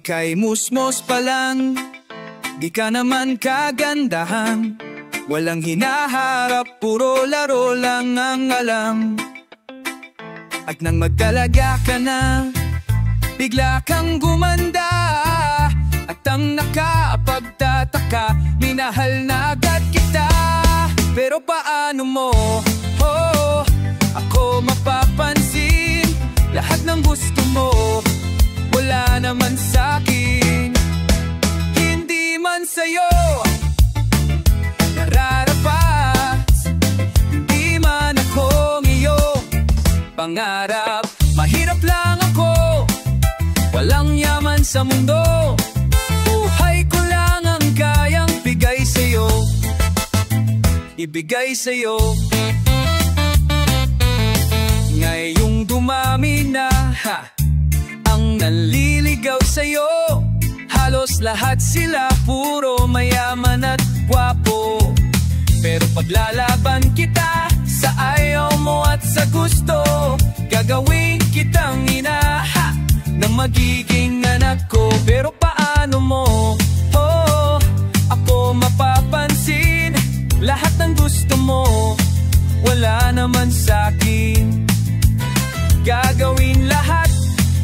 Ika'y musmos pa lang, di ka naman kagandahan. Walang hinaharap, puro laro lang ang alam. At nang magdalaga ka na, bigla kang gumanda. At ang nakapagtataka, minahal na agad kita. Pero paano mo, ako mapapansin? Lahat ng gusto mo, wala naman sa'kin. Hindi man sa'yo nararapat, hindi man ako ngayong pangarap. Mahirap lang ako, walang yaman sa mundo. Buhay ko lang ang kayang bigay sa'yo, ibigay sa'yo. Ngayong dumami na ang naliligaw sa'yo, halos lahat sila puro mayaman at gwapo. Pero paglalaban kita sa ayaw mo at sa gusto, gagawin kitang ina na magiging anak ko. Pero paano mo, ako mapapansin? Lahat ng gusto mo, wala naman sa'kin. Gagawin lahat,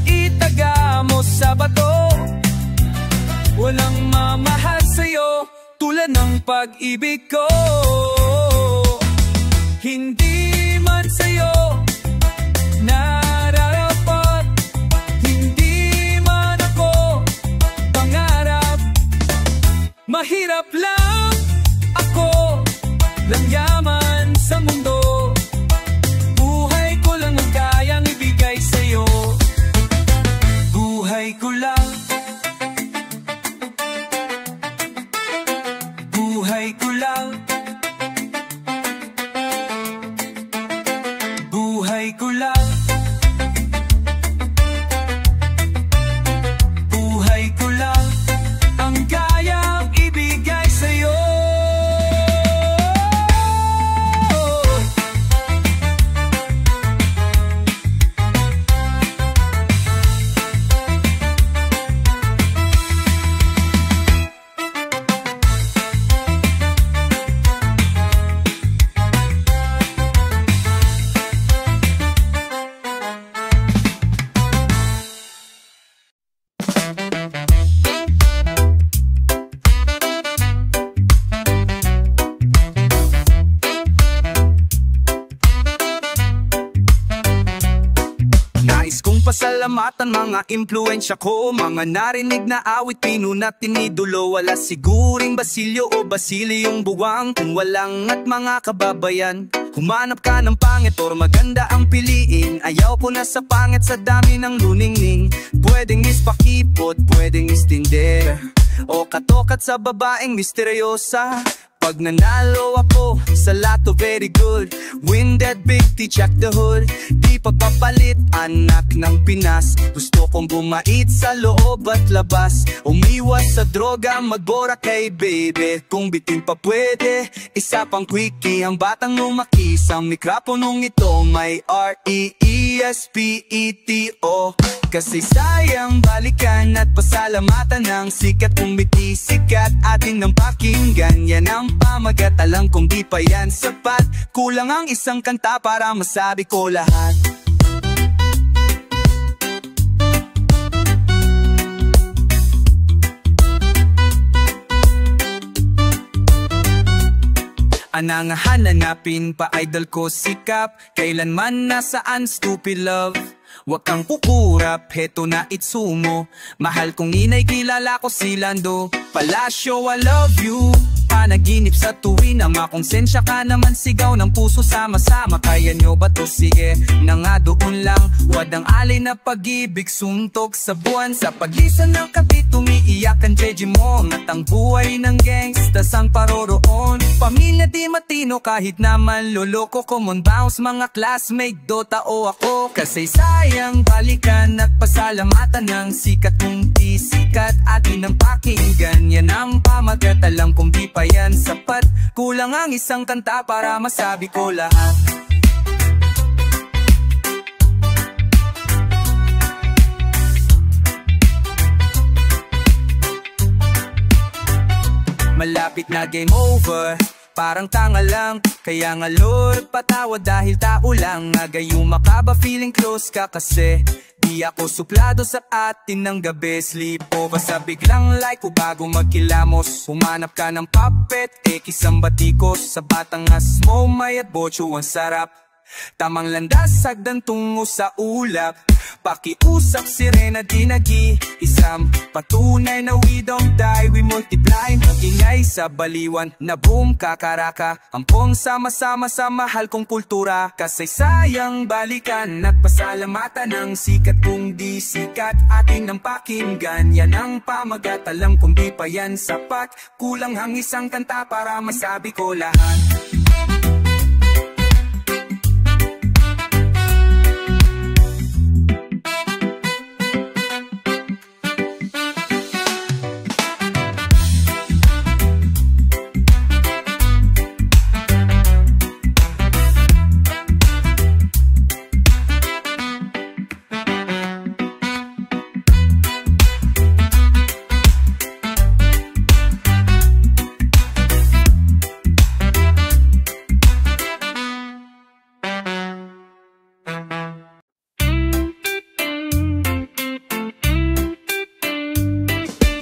itaga mo sa bato. Walang mamahal sa'yo tulad ng pag-ibig ko. Hindi man sa'yo nararapat, hindi man ako pangarap. Mahirap lang ako, lang yaman sa mundo. Buhay ko lang ang kayang ibigay sa'yo. Buhay ko lang, buhay ko lang, buhay ko lang, buhay ko lang ang kayang ibigay sa'yo. Pasalamatan mga impluensya ko, mga narinig na awit, pinunat, tinidulo. Wala siguring Basilio o Basilyong buwang kung walang at mga kababayan. Humanap ka ng pangit or maganda ang piliin. Ayaw ko na sa pangit sa dami ng luningning. Pwedeng ispakipot, pwedeng istinder, o katokat sa babaeng misteryosa. Pag nanalo ako sa lato, very good. Win that big, check the hood. Di pagpapalit, anak ng Pinas. Gusto kong bumait sa loob at labas. Umiwas sa droga, magbora kay baby. Kung bitin pa pwede, isa pang quickie. Ang batang lumaki sa mikroponong ito, may R-E-E-S-P-E-T-O. Kasi sayang balikan at pasalamatan ng sikat. Umiti sikat, atin ng pakinggan. Yan ang pamagat, alam kong di pa yan sapat. Kulang ang isang kanta para masabi ko lahat. Anangahan, hanapin pa idol ko sikap. Kailanman nasaan stupid love. Huwag kang kukurap, heto na itsumo. Mahal kong inay, kilala ko si Lando Palacio, I love you. Panaginip sa tuwin na makonsensya ka naman. Sigaw ng puso, sama-sama, kaya nyo ba to? Sige na nga, doon lang. Wadang alay na pag-ibig, suntok sa buwan. Sa paglisan ng kapit, umiiyak ang JG mo. At ang buhay ng gangstas ang paroroon. Pamilya di matino kahit naman loloko. Common bounce, mga classmate, Dota o ako. Kasi sayang balikan at pasalamatan ng sikat. Kung di sikat, atin ang pakinggan. Yan ang pamagat, alam kong di pa yan sapat. Kulang ang isang kanta para masabi ko lahat. malapit na game over. Parang tanga lang, kaya nga Lord patawa dahil tao lang. Nga gayuma ka ba feeling close ka kasi di ako suplado sa atin ng gabi. Sleep over sa biglang like o bago magkilamos. Humanap ka ng puppet, isang batikos. Sa Batangas mo may at bocho ang sarap. Tamang landas, sagdan tungo sa ulap. Pakiusap, sirena di nag-iisam. Patunay na we don't die, we multiply. Ingay sa baliwan na boom kakaraka. Ampong sama-sama sa mahal kong kultura. Kasaysayang balikan at pasalamatan ng sikat kung di sikat atin ang pakinggan. Yan ang pamagat, alam kung di pa yan sapat. Kulang ang isang kanta para masabi ko lahat.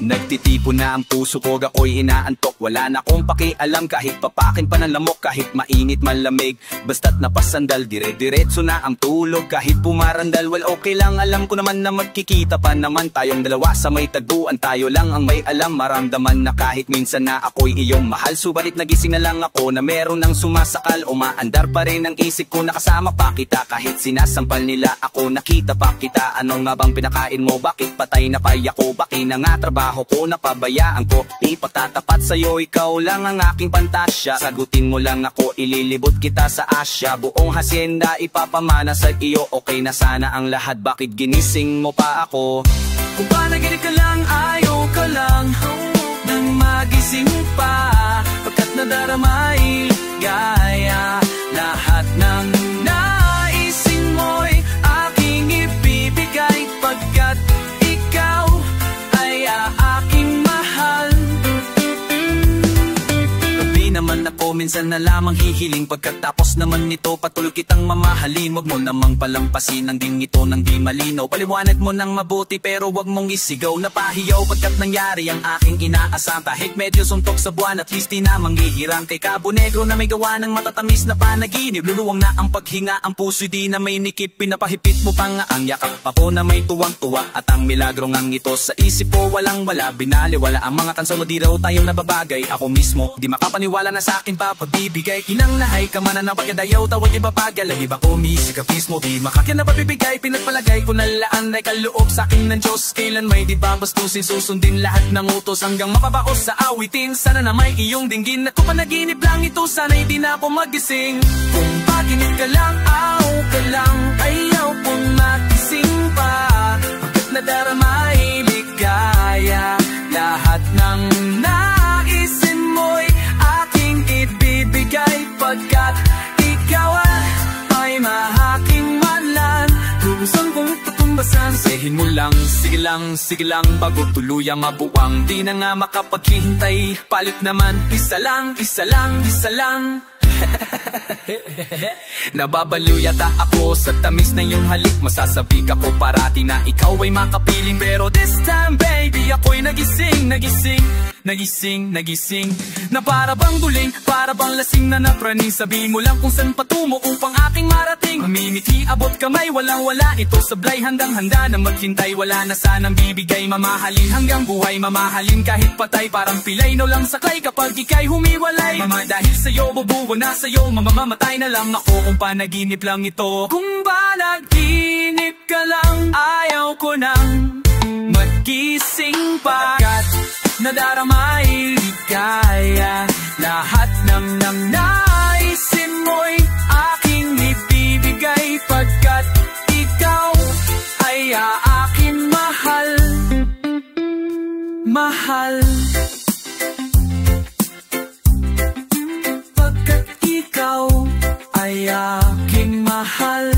Nagtitipo na ang puso ko, ako'y inaantok. Wala na akong pakialam kahit papakin pa ng lamok. Kahit mainit malamig, basta't napasandal, dire-diretso na ang tulog. Kahit pumarandal, well okay lang. Alam ko naman na magkikita pa naman tayong dalawa sa may tagpuan. Tayo lang ang may alam, maramdaman na kahit minsan na ako'y iyong mahal. Subalit nagising na lang ako na meron ng sumasakal. Umaandar pa rin ang isip ko, nakasama pa kita. Kahit sinasampal nila ako, nakita pa kita. Ano nga bang pinakain mo? Bakit patay na paya ko? Baki na nga trabaho ko, napabayaan ko. Di patatapat sa'yo, ikaw lang ang aking pantasya. Sagutin mo lang ako, ililibot kita sa Asya. Buong hacienda ipapamana sa iyo. Okay na sana ang lahat, bakit ginising mo pa ako? Kung panaginip ka lang, ayaw ka lang nang magising pa. Pagkat nadaramay gaya lahat ng naisin mo'y aking ibibigay. Pagkat ikaw ay aking mahal. Gabi naman ako, minsan na lamang hihiling. Pagkatapos naman nito, patuloy kitang mamahalin. Wag mo namang palampasin ang ding ito ng di malinaw. Paliwanag mo ng mabuti pero wag mong isigaw. Napahiyaw pagkat nangyari ang aking inaasam. Kahit medyo suntok sa buwan, at least di na manghihirang. Kay Cabo Negro na may gawa ng matatamis na panaginip. Luluwang na ang paghinga, ang puso'y di na may nikip. Pinapahipit mo pa nga ang yakap ako na may tuwang-tuwa. At ang milagro ngang ito sa isip ko, walang-wala. Binaliwala ang mga tanso, di raw tayo nababagay. Ako mismo, di makapaniwala na sa akin pa pagbibigay. Kinanglahay ka man na pagkadayaw, tawag ibabagal. Ang iba ko misika mismo, di makakya na papibigay. Pinagpalagay ko na laan ay kaloob sa akin ng Diyos. Kailan may di babastusin, susundin lahat ng utos hanggang mapabaos sa awitin. Sana na may iyong dinggin at kung panaginip lang ito, sana'y di na ako magising. Kung paginip ka lang, aw ka lang, ayaw kong magising pa. Pagkat nadaramay ligaya, lahat ng naisin mo'y aking ibibigay. Pagkat ikaw ay mahaking malan. Kung saan kong tutumbasan, sahin mo lang, sige lang, bago tuluyang mabuwang. Di na nga makapaghihintay, palit naman, isa lang. Nababaliw yata ako sa tamis na iyong halik. Masasabik ako parati na ikaw ay makapiling. Pero this time baby, ako'y nagising na para bang guling, para bang lasing na napraning. Sabihin mo lang kung saan patungo upang aking marating. Mamimiti, abot kamay, walang-wala. Ito sablay, handang-handa na maghintay. Wala na sanang bibigay, mamahalin hanggang buhay. Mamahalin kahit patay, parang pilay no lang saklay. Kapag ika'y humiwalay, mama dahil sa'yo, bubuo na sa'yo. Mamamatay na lang ako kung panaginip lang ito. Kung ba naginip ka lang, ayaw ko nang magising pa. Pagkat nadaramay ligaya, lahat ng naisin mo'y aking ibibigay. Pagkat ikaw ay aking mahal. Pagkat ikaw ay aking mahal.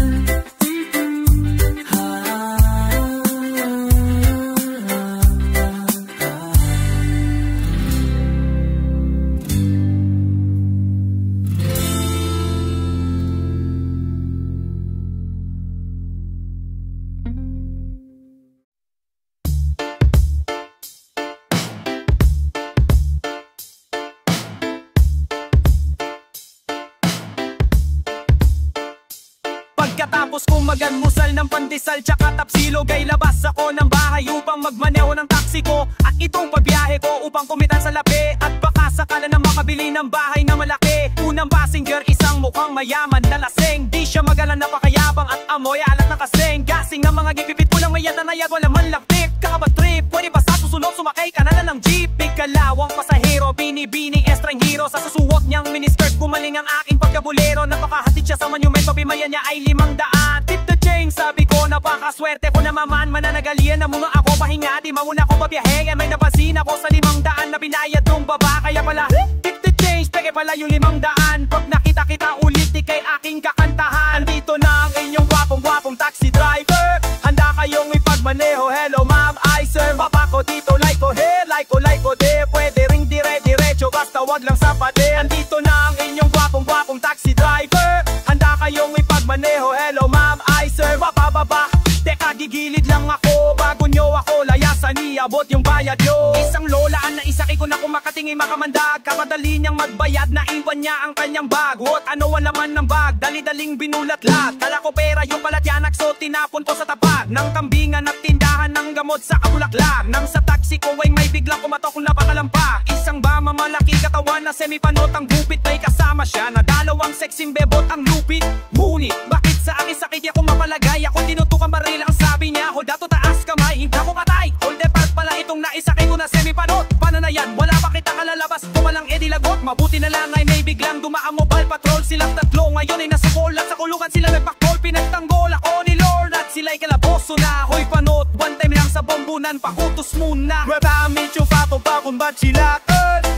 Pagkatapos kong magalmusal ng pandesal tsaka tapsilog ay labas ako ng bahay upang magmaneho ng taxi ko. At itong pagbiyahe ko upang kumitan sa lapi at baka sakala na makabili ng bahay na malaki. Unang passenger isang mukhang mayaman na laseng, di siya magalang napakayabang at amoy alat na kaseng. Gasing ng mga gigipit ko lang mayat na nayag, wala man lang tip. Kakabatrip, pwede ba sa susunod sumakay ka na lang ng jeep? Kalawang pasahero, binibining estranghero. Sa susuot niyang miniskirt, gumaling ang aking pagkabulero. Napakahatid siya sa monumento, pimaya niya ay 500. Tip the chain, sabi ko napakaswerte ko na maman. Mananagalian na muna ako, pahinga di mauna ko pabiyahe. May napansin ako sa 500 na binayad nung baba. Kaya pala, tip the change, peke pala yung 500. Pag nakita kita ulit, di kay aking kakantahan. Dito na ang inyong gwapong taxi driver. Handa kayong ipagmaneho, hello ma'am, I sir. Papa ko dito, like ko here, like ko de. Pwede ring dire-diretso, basta wag lang sa pader. Andito na ang inyong gwapong taxi driver. Handa kayong ipagmaneho, hello ma'am, I sir. Bababa, teka gigilid lang ako. Bago nyo ako layasan, iabot yung bayad nyo. Isang lolaan na isaki ko na kumakatingin makamandag. Kapadali niyang magbayad, naiwan niya ang kanyang bag. What ano ang laman ng bag, dali-daling binulat-lat. Kala ko pera yung palatyanak, so tinapon ko sa tapat ng kambingan at tindahan ng gamot sa kabulaklak. Nang sa taxi ko ay may biglang kumatok na pakalampak. Isang bama malaki katawan na semipanot ang gupit. May kasama siya na dalawang sexing bebot ang lupit. Ngunit bakit sa akin sakit ako mapalagay? Ako tinutukan baril ang sabi niya, hold dato taas kamay, hindi ako patay. Hold the part pala itong naisakay ko na semipanot. Paano na yan? Wala pa kita kalalabas, kumalang edilagot. Mabuti na lang ay may biglang dumaan mobile patrol. Silang tatlo ngayon ay nasukol at sa kulungan sila nagpakol. Pinagtanggol ako ni Lord at sila'y kalaboso na. Hoy panot, one time lang sa bombunan, pakutos muna. Maraming chufato pa kung ba't sila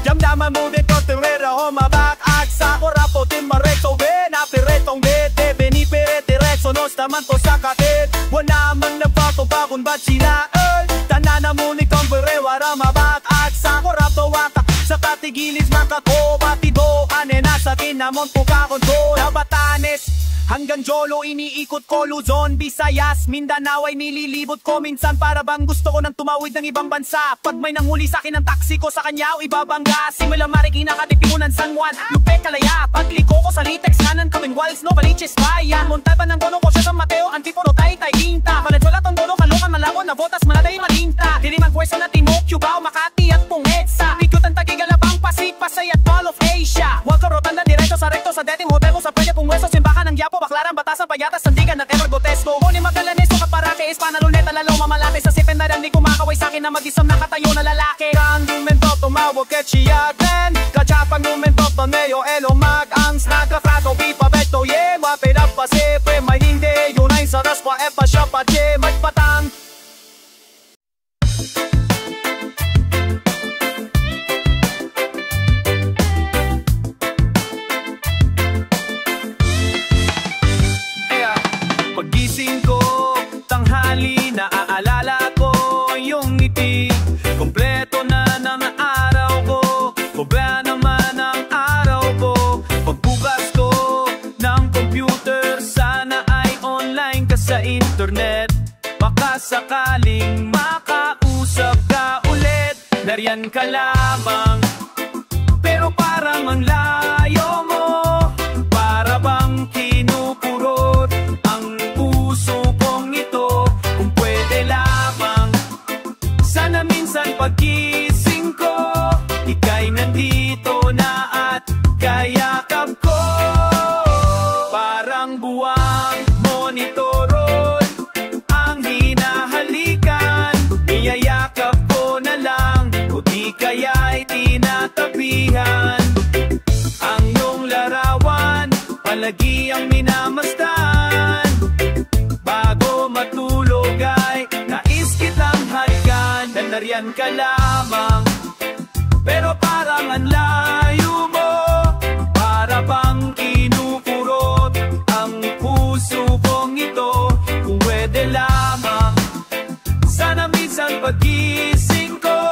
Jamdaman mo dito, tirera ho mabak. At sa korapo, timarekso, benapiretong bete. Benipere-diretso, nos naman to sa katit. Wala mang nagpato pa kung ba't sila tanana mo ni Tomberewara mabak. At sa korapo, wata sa patigilis makato. Batido, anena sa kinamon po kakonto. Nabatanes hanggang Jolo, iniikot ko Luzon, Visayas, Mindanao ay nililibot ko minsan. Para bang gusto ko nang tumawid ng ibang bansa. Pag may nanghuli sa akin ng taxi ko, sa kanya o ibabangga. Simula Marikina, Katipunan, San Juan, Lupe, Calaya. Pagliko ko sa Litex, kanan kaming Walls, no, Baliches, Bayan. Montalban ng Gono ko siya sa Mateo, Antipono, Taytay, Quinta. Valenzuela, Tondo, Caloocan, Malabon, Navotas, Maladay, Malinta. Diliman, Puerto na Timok, Cubao, Makati at Pungedsa. Bikutan, Tagigalabang, Pasig, Pasay at Mall of Asia. Walker, Rotanda, diretso sa recto sa dating hotel ko sa Pwede Pungweso, Simbakan ng Yapo, Baclaran, Batasan, Payatas, Sandigan at Ever Gotesco. Moni Magalanes, Kaparake, Panaluneta, Lalaw, Mamalate. Sa sipen na rin di kumakaway sa akin na mag-isang nakatayo na lalaki. Kang lumento, tumawag kay Chiaglen. Kachapang lumento, Toneo, Elo, Mag-Angs, Nagka-Frato, Pipabeto, Ye, Wapirap, Pasipre, may hindi. Yun ay sa Raspa, Epa, Shapa, Che, Magpatang. Pagising ko, tanghali, naaalala ko yung ngiti. Kompleto na ng araw ko, kobra naman ang araw ko. Pagbukas ko ng computer, sana ay online ka sa internet. Baka sakaling makausap ka ulit. Nariyan ka lamang, pero parang ang layo mo. Para bang kinupurot ang puso kong ito. Kung pwede lamang, sana minsan pagkising ko, ika'y nandito na at kayakap ko. Parang buwang monitoron ang hinahalikan. Niyayakap ko na lang, o di kaya'y tinatabihan. Ang iyong larawan, palagi ang minamasdan. Bago matulog ay nais kitang halikan. Nariyan ka lamang, pero parang ang layo mo. Para bang kinukurot ang puso kong ito. Kung pwede lamang, sana minsan pagising ko,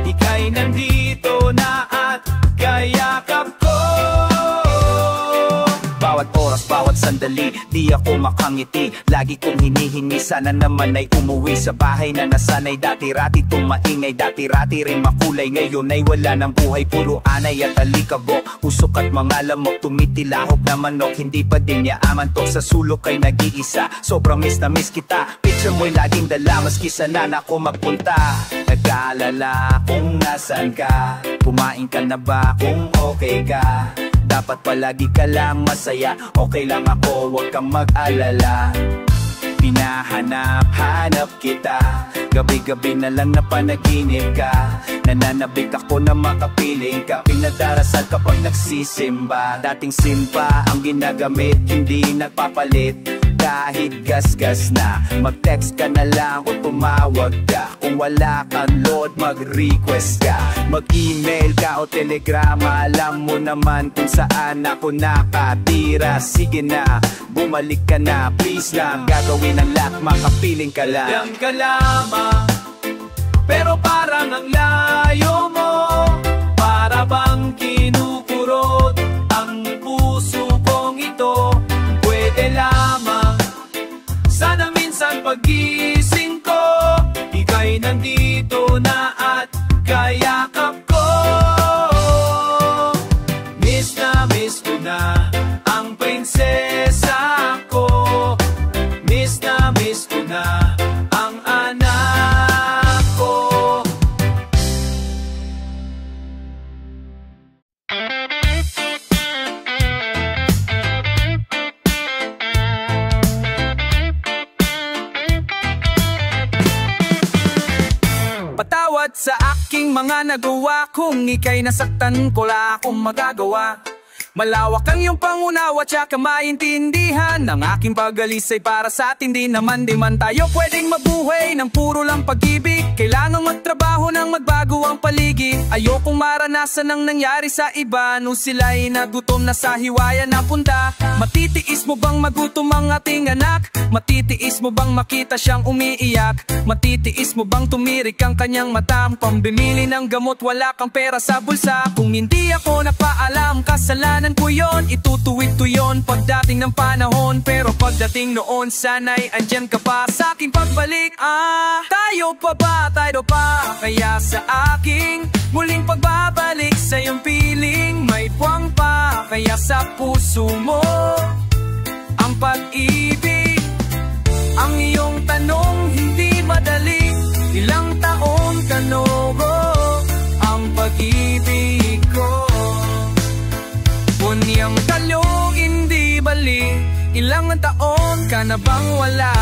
ika'y nandito na at kayakap ko. Bawat oras, bawat sandali nagmamadali, di ako makangiti. Lagi kong hinihingi, sana naman ay umuwi sa bahay na nasanay. Dati-rati tumaingay, dati-rati rin makulay. Ngayon ay wala ng buhay, puro anay at alikabok. Usok at mga lamok, tumitilahok na manok. Hindi pa din niya amantok, sa sulok ay nag-iisa. Sobrang miss na miss kita, picture mo'y laging dala. Maski saan ako magpunta, nag-aalala kung nasan ka. Kumain ka na ba, kung okay ka? Dapat palagi ka lang masaya, okay lang ako, huwag kang mag-alala. Pinahanap-hanap kita, gabi-gabi na lang na panaginip ka. Nananabik ako na makapiling ka, pinadarasal kapag nagsisimba. Dating simpa ang ginagamit, hindi nagpapalit. Kahit gas-gas na, mag-text ka na lang o tumawag ka. Kung wala kang load, mag-request ka. Mag-email ka o telegrama, alam mo naman kung saan ako nakatira. Sige na, bumalik ka na, please lang. Gagawin ang lahat, makapiling ka lang. Diyan ka lamang, pero parang ang layo mo. Para bang kinukurot ang puso kong ito. Pwede lamang, sana minsan pagising ko, ika'y nandito na at kayakap ko. Miss ko na ang prinsesa ko. Miss ko na ang anak ko. Patawad sa aking mga nagawa, kung ika'y nasaktan ko la akong magagawa. Malawak ang iyong pangunawa, tsaka maintindihan. Ang aking pag-alis ay para sa atin, di naman tayo pwedeng mabuhay ng puro lang pag-ibig. Kailangang magtrabaho nang magbago ang paligid. Ayokong maranasan ang nangyari sa iba, nung sila'y nagutom na sa hiwayan na punta. Matitiis mo bang magutom ang ating anak? Matitiis mo bang makita siyang umiiyak? Matitiis mo bang tumirik ang kanyang mata? Pambimili ng gamot, wala kang pera sa bulsa. Kung hindi ako nagpaalam, kasalanan ko yon. Itutuwid ko yon pagdating ng panahon. Pero pagdating noon, sana'y andyan ka pa sa aking pagbalik. Tayo pa ba? Tayo pa? Kaya sa aking muling pagbabalik sa iyong piling, may puwang pa. Kaya sa puso mo ang pag-ibig. Ang iyong tanong hindi madali, ilang taon ka nogo ang pag-ibig ko. Kunyang talong hindi bali, ilang taon ka na bang wala?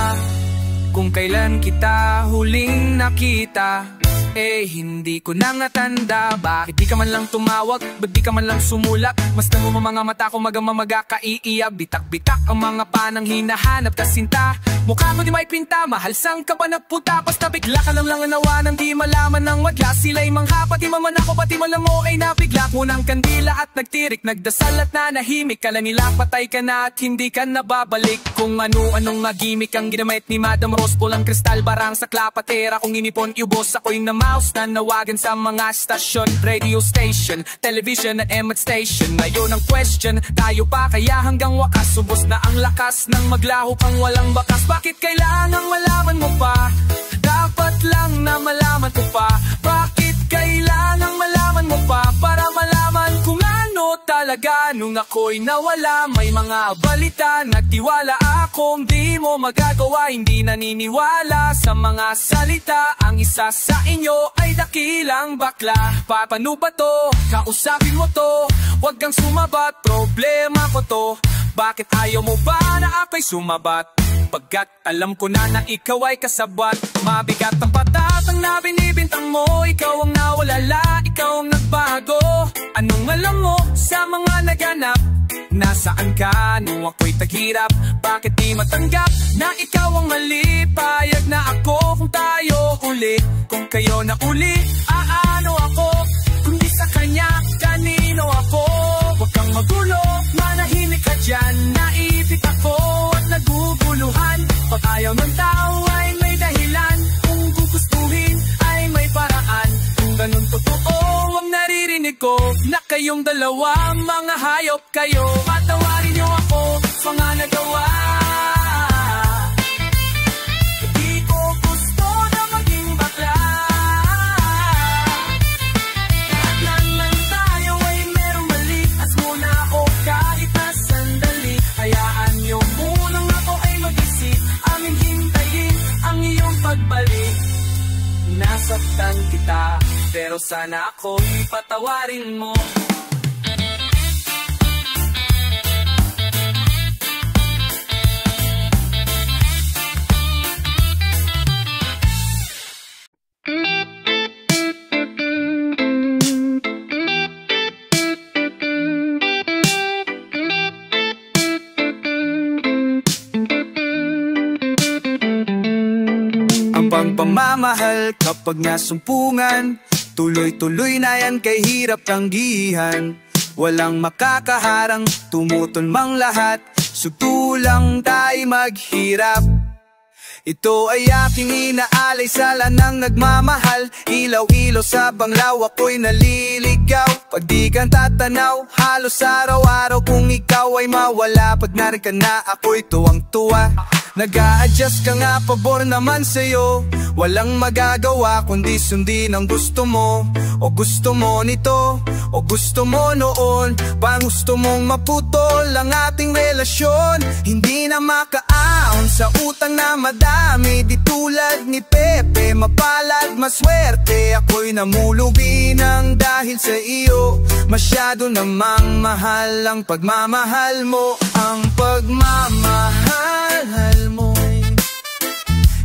Kung kailan kita huling nakita, hindi ko na nga tanda. Bakit di ka man lang tumawag? Ba't di ka man lang sumulak? Mas mo mga mata ko magamamaga kaiiyak. Bitak-bitak ang mga panang hinahanap kasinta. Mukha ko di may pinta, mahal sang ka ba nagpunta? Basta bigla ka lang nawa nang di malaman ng wadla. Sila'y mangha, pati maman ako, pati malam mo ay nabigla. Unang kandila at nagtirik, nagdasal at nanahimik. Kala nila patay ka na at hindi ka nababalik. Kung ano-anong magimik ang ginamit ni Madam Rose. Pulang kristal, barang sa klapatera. Kung inipon iubos ako'y mouse na nawagan sa mga stasyon, radio station, television at emat station. Ngayon ang question, tayo pa kaya hanggang wakas? Subos na ang lakas ng maglaho kang walang bakas. Bakit kailangang malaman mo pa? Dapat lang na malaman ko pa. Bakit kailangang malaman mo pa? Para malaman kung ano talaga nung ako'y nawala. May mga balita, nagtiwala akong di mo magagawa. Hindi naniniwala sa mga salita. Ang isa sa inyo ay dakilang bakla. Paano ba to? Kausapin mo to. Huwag kang sumabat, problema ko to. Bakit ayaw mo ba na ako'y sumabat? Pagkat alam ko na na ikaw ay kasabat. Mabigat ang patat ang nabinibintang mo. Ikaw ang nawalala, ikaw ang nagbago. Anong alam mo sa mga naganap? Nasaan ka nung ako'y taghirap? Bakit di matanggap na ikaw ang mali? Payag na ako kung tayo uli. Kung kayo na uli, ano ako? Kung di sa kanya, kanino ako? Huwag kang magulo, manahimik ka dyan. Naipit ako at naguguluhan. Pag ayaw ng tao ay may dahilan. Kung gugustuhin ay may paraan. Kung ganun totoo ang naririnig ko, na kayong dalawa mga hayop kayo. Patawarin niyo ako, pa nga nagawa. Di ko gusto na maging bakla. Lahat lang tayo ay merong mali. As muna o kahit na sandali. Hayaan niyo munang ako ay mag-isip. Aming hintayin ang iyong pagbalik. Nasaktan kita, pero sana ako'y patawarin mo. Pagpamamahal kapag nasumpungan, tuloy-tuloy na yan kay hirap tanggihan. Walang makakaharang, tumutol mang lahat, sutulang tayo maghirap. Ito ay aking inaalay sa lanang nagmamahal. Ilaw-ilaw sa banglaw, ako'y naliligaw. Pag di kang tatanaw, halos araw-araw kung ikaw ay mawala. Pag narin ka na, ako'y tuwang-tuwa. Nag-a-adjust ka nga, pabor naman sa'yo. Walang magagawa kundi sundin ang gusto mo. O gusto mo nito, o gusto mo noon. Pang gusto mong maputol ang ating relasyon. Hindi na makaaon sa utang na madami. Di tulad ni Pepe, mapalad, maswerte. Ako'y namulubi ng dahil sa iyo. Masyado namang mahal ang pagmamahal mo. Ang pagmamahal mo'y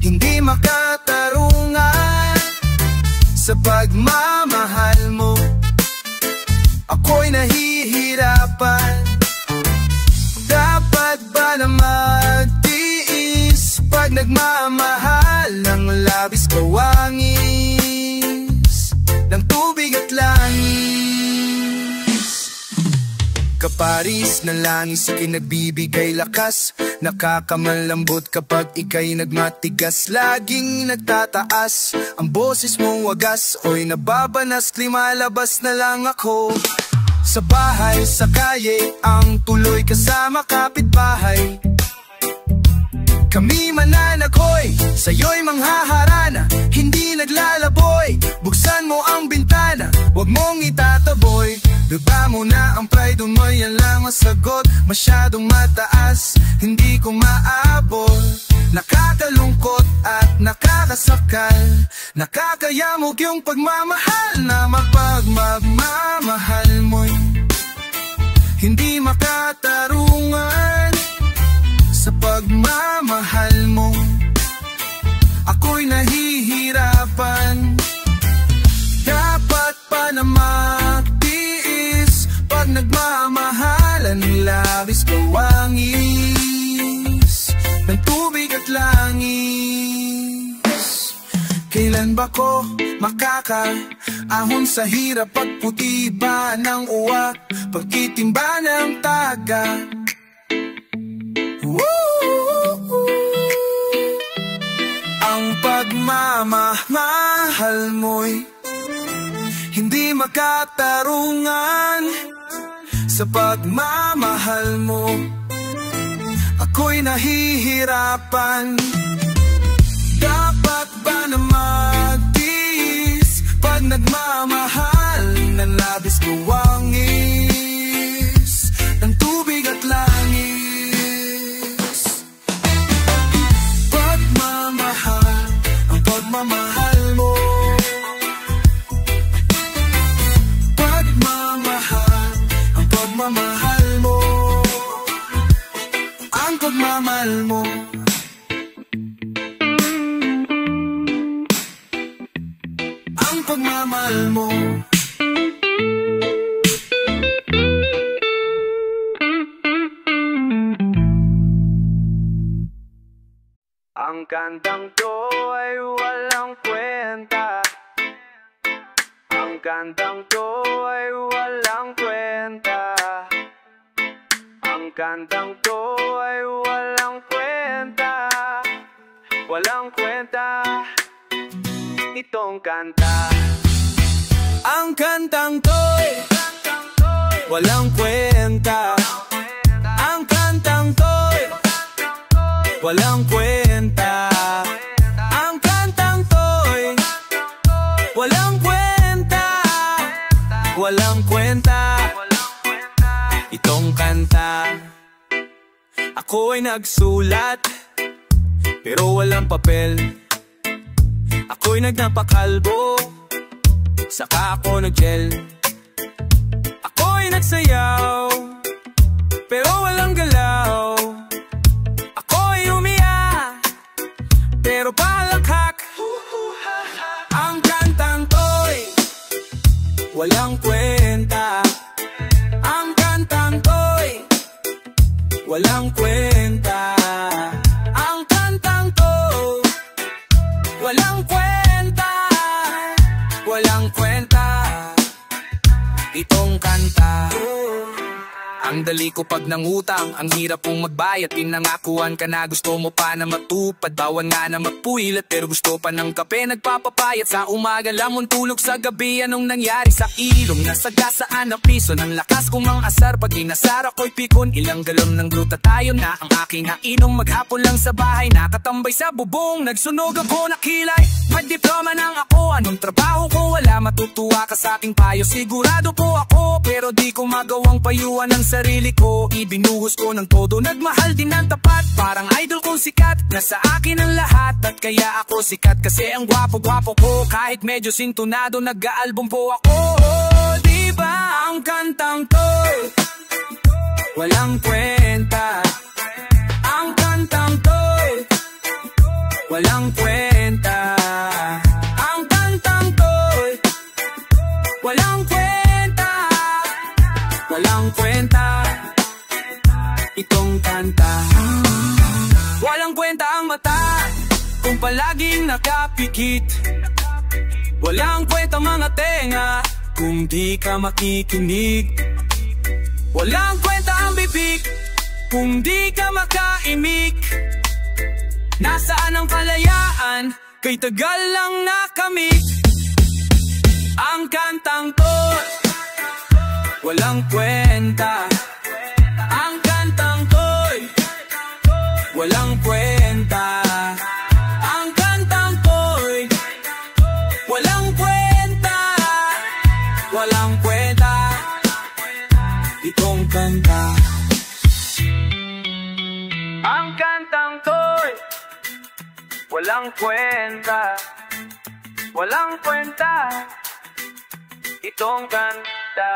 hindi makatarungan. Sa pagmamahal mo, ako'y nahihirapan. Dapat ba na magtiis pag nagmamahal ng labis kawangis ng tubig at langis? Kaparis ng langis, ika'y nagbibigay lakas. Nakakamalambot kapag ika'y nagmatigas. Laging nagtataas ang boses mong wagas. Oy nababanas, limalabas na lang ako. Sa bahay, sa kalye, ang tuloy kasama kapitbahay. Kami mananakoy, sa'yo'y manghaharana. Hindi naglalaboy, buksan mo ang bintana. Huwag mong itataboy. Diba mo na ang pride mo, yan lang ang sagot. Masyadong mataas, hindi ko maabot. Nakakalungkot at nakakasakal. Nakakayamog yung pagmamahal na mapagmamahal mo'y hindi makatarungan. Sa pagmamahal mo, ako'y nahihirapan. Dapat pa na magtiis pag nagmamahalan, labis kawangis ng tubig at langis. Kailan ba ko makakaahon sa hirap? Pagputi ba ng uwak, pagkitimba ng taga? Ang pagmamahal mo'y hindi makatarungan. Sa pagmamahal mo, ako'y nahihirapan. Dapat ba na magtiis pag nagmamahal ng labis kawangis ng tubig at langis? Pagmamahal, ang pagmamahal mo. Pagmamahal, ang pagmamahal mo. Ang pagmamahal mo. Ang pagmamahal mo. Ang kantang to ay walang kwenta. Ang kantang to ay walang kwenta. Ang kantang to ay walang kwenta. Walang kwenta itong kanta. Ang kantang to'y walang kwenta. Ang kantang to walang kwenta. Ang kantang to'y walang kwenta, walang kwenta. Itong kanta, ako ay nagsulat, pero walang papel. Ako'y nagnapakalbo, saka ako nag-gel. Ako'y nagsayaw, pero walang galaw. Ako'y umiyak, pero palakhak. Ang kantang to'y walang kwenta. Ang kantang to'y walang kwenta. Ang kantang to'y walang kwenta, walang kwenta. Itong kanta, ang dali ko pag nangutang, ang hirap pong magbayad. Pinangakuan ka na gusto mo pa na matupad. Bawan nga na magpuilat pero gusto pa ng kape. Nagpapapayat sa umaga, lamon tulog sa gabi. Anong nangyari sa ilong? Nasagasaan ang piso ng lakas kong mga asar. Pag inasar ako'y pikon, ilang galon ng gruta tayo na ang aking nainom. Maghapon lang sa bahay, nakatambay sa bubong. Nagsunog ako na kilay, may diploma nang ako. Anong trabaho ko? Wala, matutuwa ka sa aking payo. Sigurado po ako, pero di ko magawang payuan ng sarili ko. Ibinuhos ko ng todo, nagmahal din ng tapat. Parang idol kong sikat, nasa akin ang lahat. At kaya ako sikat kasi ang gwapo-gwapo ko. Kahit medyo sintonado, nag-aalbum po ako. Diba ang kantang to walang kwenta. Ang kantang to walang kwenta. Ang kantang to walang kwenta, walang kwenta. Itong kanta, walang kwenta ang mata kung palaging nakapikit. Walang kwenta mga tenga kung di ka makikinig. Walang kwenta ang bibig kung di ka makaimik. Nasaan ang kalayaan kay tagal lang nakamit. Ang kantang to walang kwenta. Ang kantang to'y walang kwenta. Ang kantang to'y walang kwenta, walang kwenta. Itong kanta, ang kantang to'y walang kwenta, walang kwenta. Itong kanta.